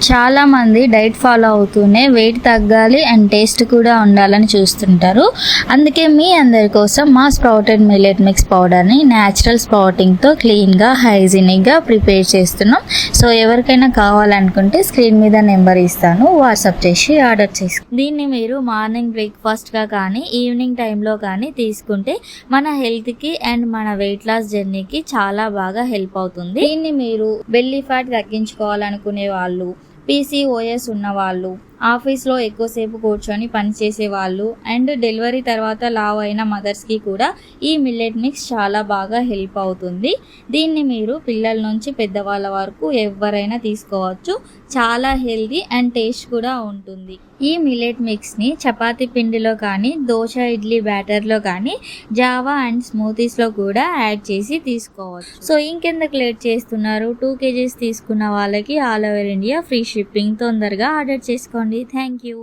చాలామంది diet follow అవుతూనే wait తగ్గాలి అండ్ టేస్ట్ కూడా ఉండాలని చూస్తుంటారు. అందుకే మీ అందరి కోసం మా స్ప్రౌటెడ్ మిల్లెట్ మిక్స్ పౌడర్ని న్యాచురల్ స్ప్రౌటింగ్తో క్లీన్గా హైజీనిక్గా ప్రిపేర్ చేస్తున్నాం. సో ఎవరికైనా కావాలనుకుంటే స్క్రీన్ మీద నెంబర్ ఇస్తాను, వాట్సాప్ చేసి ఆర్డర్ చేసుకోండి. దీన్ని మీరు మార్నింగ్ బ్రేక్ఫాస్ట్గా కానీ ఈవినింగ్ టైంలో కానీ తీసుకుంటే మన హెల్త్కి అండ్ మన వెయిట్ లాస్ జర్నీకి చాలా బాగా హెల్ప్ అవుతుంది. దీన్ని మీరు బెల్లీ ఫ్యాట్ తగ్గించుకోవాలనుకునే వాళ్ళు, PCOS ఉన్నవాళ్ళు, ఆఫీస్లో ఎక్కువసేపు కూర్చొని పనిచేసే వాళ్ళు అండ్ డెలివరీ తర్వాత లావ్ అయిన మదర్స్కి కూడా ఈ మిల్లెట్ మిక్స్ చాలా బాగా హెల్ప్ అవుతుంది. దీన్ని మీరు పిల్లల నుంచి పెద్దవాళ్ళ వరకు ఎవరైనా తీసుకోవచ్చు. చాలా హెల్తీ అండ్ టేస్ట్ కూడా ఉంటుంది. ఈ మిల్లెట్ మిక్స్ని చపాతీ పిండిలో కానీ, దోశ ఇడ్లీ బ్యాటర్లో కానీ, జావా అండ్ స్మూతీస్లో కూడా యాడ్ చేసి తీసుకోవచ్చు. సో ఇంకెందుకు లేట్ చేస్తున్నారు? 2 kgs తీసుకున్న వాళ్ళకి all over India free shipping. తొందరగా ఆర్డర్ చేసుకోండి. Thank you.